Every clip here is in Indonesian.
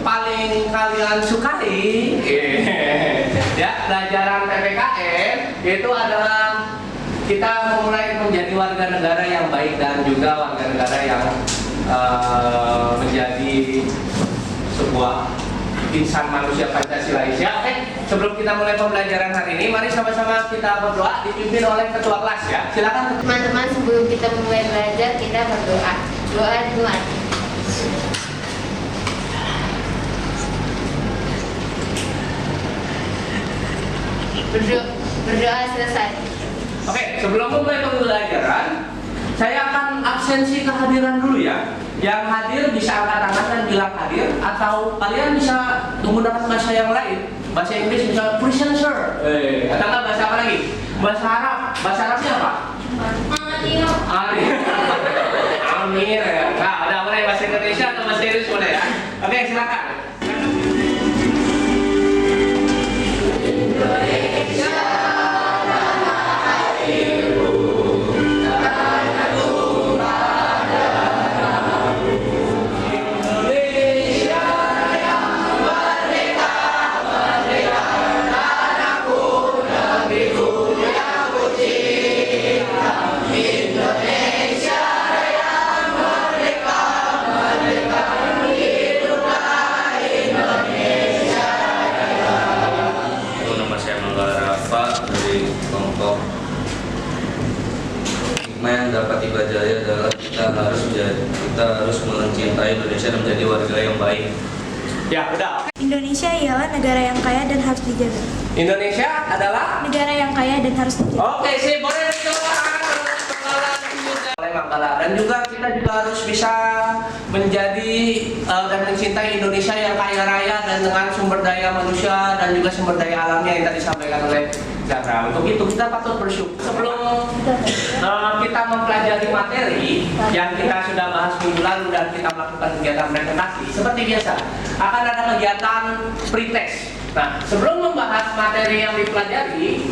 paling kalian sukai ya pelajaran PPKN itu adalah kita memulai menjadi warga negara yang baik dan juga warga negara yang menjadi sebuah insan manusia Pancasila. Ya, oke. Sebelum kita mulai pembelajaran hari ini, mari sama-sama kita berdoa dipimpin oleh ketua kelas ya. Silakan teman-teman, sebelum kita mulai belajar kita berdoa. Doa Tuhan. Berdoa selesai. Oke, sebelum mulai pembelajaran, saya akan absensi kehadiran dulu ya. Yang hadir bisa angkat tangan dan bilang hadir, atau kalian bisa menggunakan bahasa yang lain. Bahasa Inggris bisa present sir. Atau enggak bahasa apa lagi? Bahasa Arab. Bahasa Arabnya apa? Amir. Nah, ada boleh bahasa Indonesia atau bahasa Inggris boleh ya? Oke, silakan. Yang dapat dipelajari adalah kita harus mencintai Indonesia dan menjadi warga yang baik. Ya, udah. Indonesia ialah negara yang kaya dan harus dijaga. Indonesia adalah Negara yang kaya dan harus dijaga. Oke, sih boleh dicoba. Oleh Mangkala, dan juga kita juga harus bisa menjadi dan mencintai Indonesia yang kaya raya dan dengan sumber daya manusia dan juga sumber daya alamnya yang tadi disampaikan oleh Zahra. Untuk itu kita patut bersyukur. Sebelum kita mempelajari materi yang kita sudah bahas minggu lalu dan kita melakukan kegiatan presentasi, seperti biasa akan ada kegiatan pretest. Nah, sebelum membahas materi yang dipelajari,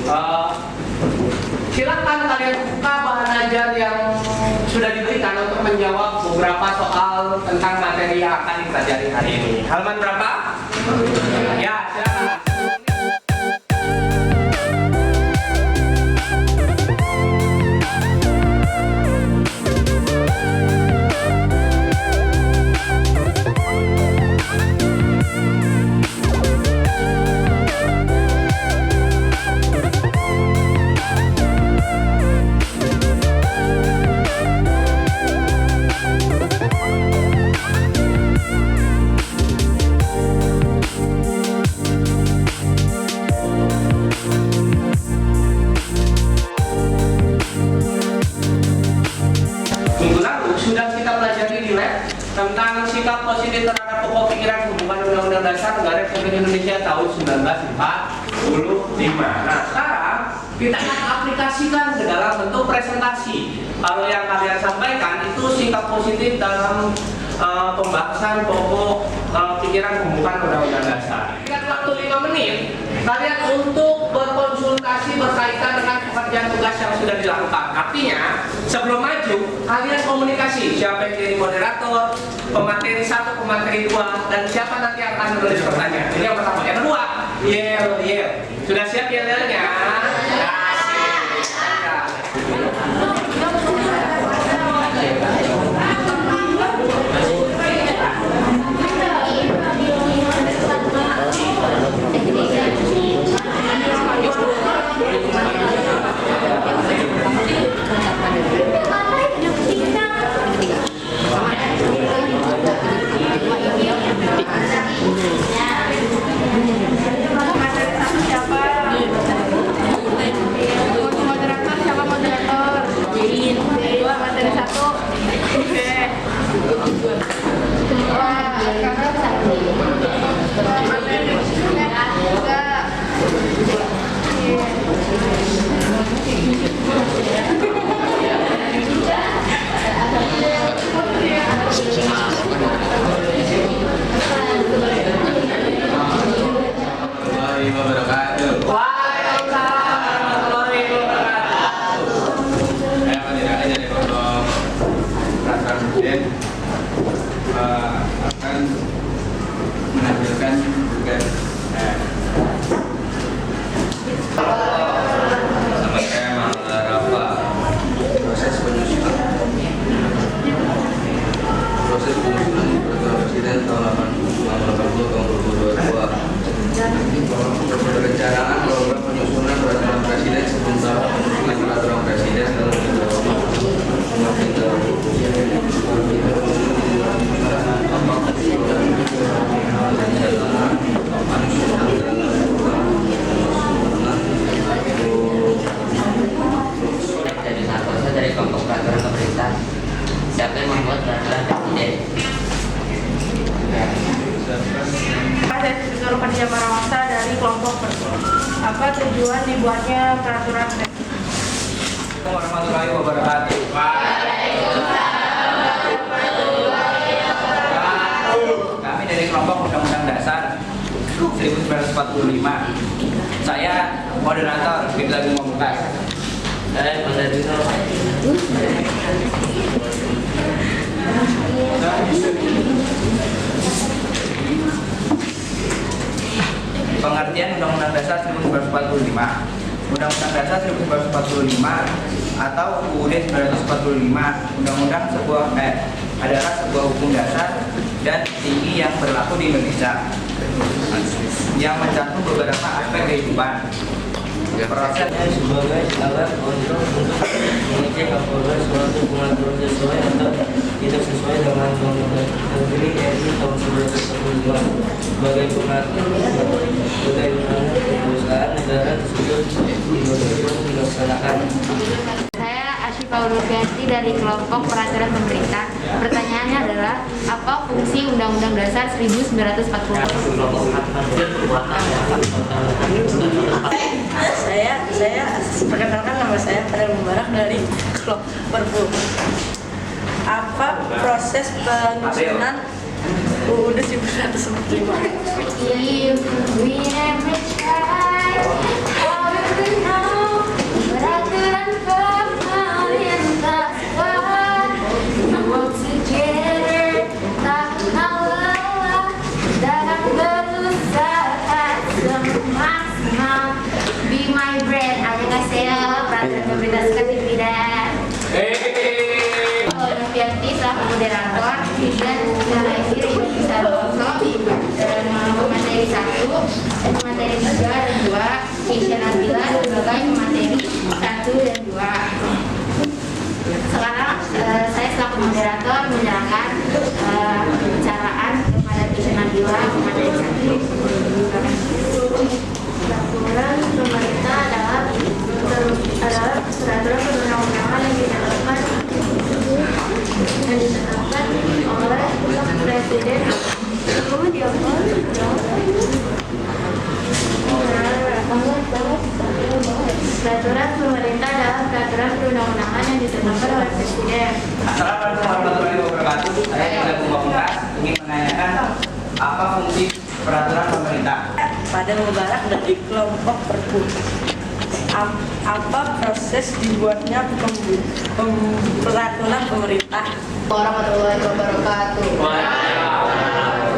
silakan kalian buka bahan ajar yang sudah diberikan untuk menjawab beberapa soal tentang materi yang akan dipelajari hari ini. Halaman berapa? Ya, silakan. Tentang sikap positif terhadap pokok pikiran hubungan Undang-Undang Dasar Negara Republik Indonesia tahun 1945. Nah, sekarang kita akan aplikasikan ke dalam bentuk presentasi. Kalau yang kalian sampaikan itu sikap positif dalam pembahasan pokok pikiran hubungan Undang-Undang Dasar. Kita waktu 5 menit kalian untuk berkonsultasi berkaitan dengan pekerjaan tugas yang sudah dilakukan. Artinya, sebelum maju, kalian komunikasi siapa yang jadi moderator, pemateri 1, pemateri 2, dan siapa nanti yang akan menulis pertanyaan. Ini yang pertama. Yang kedua, yel. Sudah siap yel-yelnya? Akan Apa tujuan dibuatnya peraturan Warahmatullahi wabarakatuh. Kami dari kelompok Undang-Undang Dasar 1945. Saya moderator Fitri Agung Pamungkas. Saya Pandarino. Pengertian Undang-Undang Dasar 1945. Undang-Undang Dasar 1945 atau UUD 1945 adalah sebuah hukum dasar dan tinggi yang berlaku di Indonesia yang mencakup beberapa aspek kehidupan. Prosesnya Sebagai alat untuk mengecek apabila suatu pengaturan sesuai atau tidak sesuai dengan Undang-Undang Negeri RI tahun 1945 sebagai pengatur bagaimana perusahaan negara tersebut dilaksanakan. Saya Asyifa Urfianti dari kelompok peraturan pemerintah. Pertanyaannya adalah, apa fungsi Undang-Undang Dasar 1945? Saya perkenalkan, nama saya Fadel Mubarak dari kelompok Perpu. Apa proses penyusunan UUD 1945? If we never try, how will we know? Peraturan pemerintah we work together, tak kenal lelah dalam berusaha semaksimal. Be my brand, annyeonghaseyo, peraturan pemerintah sekali tidak. Novianti selaku moderator dan saya ini bisa dan materi 1, materi 3 dan 2, Kisha Nabila sebagai materi 1 dan 2. Sekarang saya selaku moderator menyerahkan pembicaraan kepada Kisha Nabila materi 1. Peraturan pemerintah adalah peraturan perundang-undangan yang ditetapkan oleh Presiden. Peraturan pemerintah adalah peraturan perundang-undangan yang ditetapkan oleh Presiden. Assalamualaikum warahmatullahi wabarakatuh. Saya Fitri Agung Pamungkas ingin menanyakan apa fungsi peraturan pemerintah. Fadel Mubarak dari kelompok Perpu. Apa proses dibuatnya peraturan pemerintah? Warahmatullahi wabarakatuh.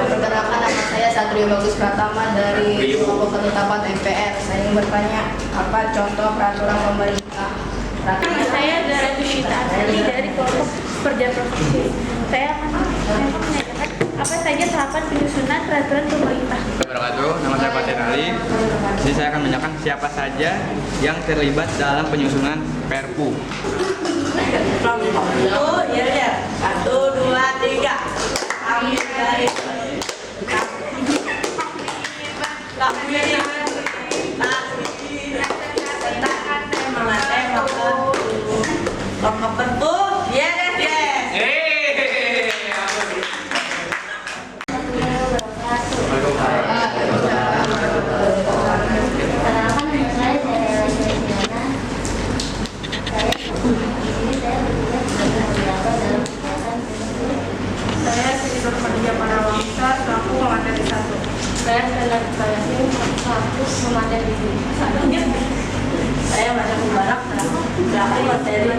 Perkenalkan, nama saya Satrio Bagus Pratama dari kelompok penetapan MPR. Saya ingin bertanya, apa contoh peraturan pemerintah? Nama saya Zara Tushita dari kelompok Pekerja Profesi. Saya akan menanyakan apa saja tahapan penyusunan peraturan pemerintah. Wabarakatuh, nama saya Fatin Ali. Jadi saya akan menanyakan siapa saja yang terlibat dalam penyusunan Perpu. Kelompok itu ya. 1, 2, 3. Kami dari kelompok Perpu. Yes. Saya Siti Nurmania Parawangsa selaku pemateri 1. Saya Stella Yasin selaku pemateri 1. Saya Fadel Mubarak selaku materi 2.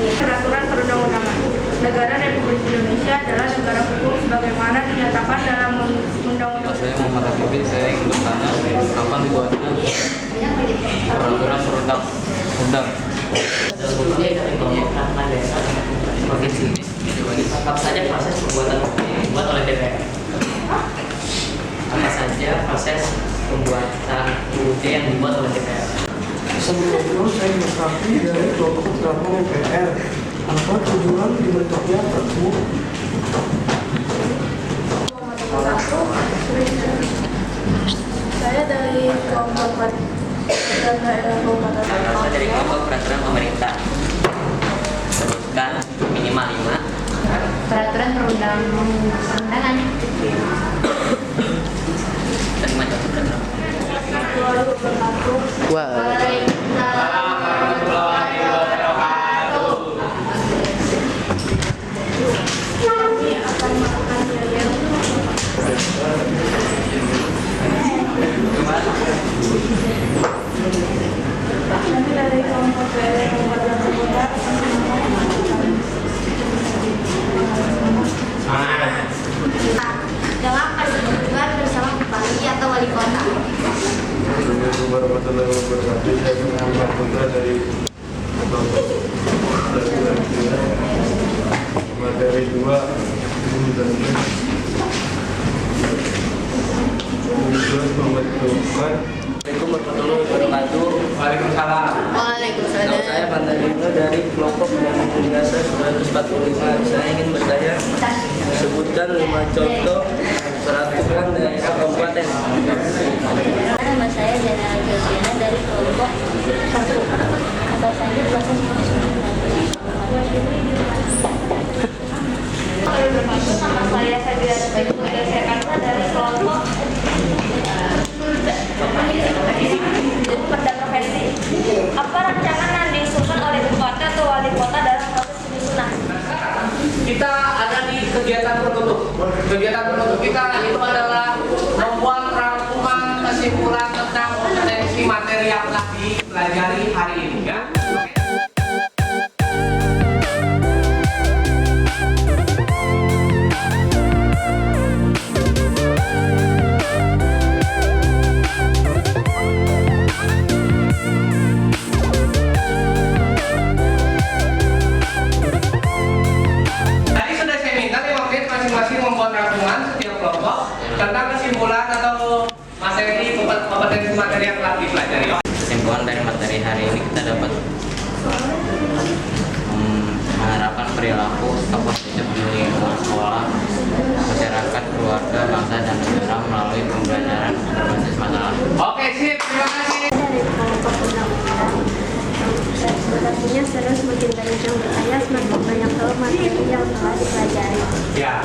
Peraturan perundang-undangan. Negara Republik Indonesia adalah negara hukum sebagaimana dinyatakan dalam Undang-Undang. Saya Muhammad Habibie, saya ingin bertanya kapan dibuatnya peraturan perundang-undang. Provinsi apa saja proses pembuatan dibuat oleh DPR? Apa saja proses pembuatan UUD yang dibuat oleh DPR? Sebelumnya saya mengkapi dari kelompok penerapan MPR. Apa tujuan dibentuknya Perpu? Saya dari kelompok Saya dari kelompok peraturan pemerintah. Sebutkan minimal 5 peraturan perundangan. Waalaikumsalam warahmatullahi wabarakatuh. Kami akan melakukan yel-yel. Kami dari kelompok PL Kabupaten Kota. Dalam persetujuan bersama bupati atau wali kota. Assalamualaikum warahmatullahi wabarakatuh. Saya Muhammad Putra dari materi 2 pembentukan. Assalamualaikum warahmatullahi wabarakatuh. Waalaikumsalam. Nama saya Pandarino dari kelompok pendamping biasa 145. Saya ingin bertanya, sebutkan 5 contoh peraturan daerah kabupaten. Nama saya Zainal Josina dari kelompok 1. Atau saja proses Nama saya Sabiana Teguh Jakarta dari kelompok Perda Provinsi. Apa rancangan yang diusulkan oleh bupati atau wali kota dalam proses penyusunan? Kita ada di kegiatan tertutup. Kegiatan tertutup kita itu adalah membuat rangkuman kesimpulan tentang kompetensi materi yang telah dipelajari hari ini. Ya. Tadi sudah saya minta 5 menit masing-masing membuat rangkuman setiap kelompok tentang kesimpulan atau materi kompetensi materi yang telah dipelajari. Kesimpulan dari materi hari ini kita dapat menerapkan perilaku positif di lingkungan sekolah, masyarakat, keluarga, bangsa, dan negara melalui pembelajaran berbasis masalah. Oke, sip. Terima kasih. Dari kelompok undang-undang. Sebenarnya seru semakin banyak yang bertanya, semakin banyak tahu materi yang telah dipelajari. Ya.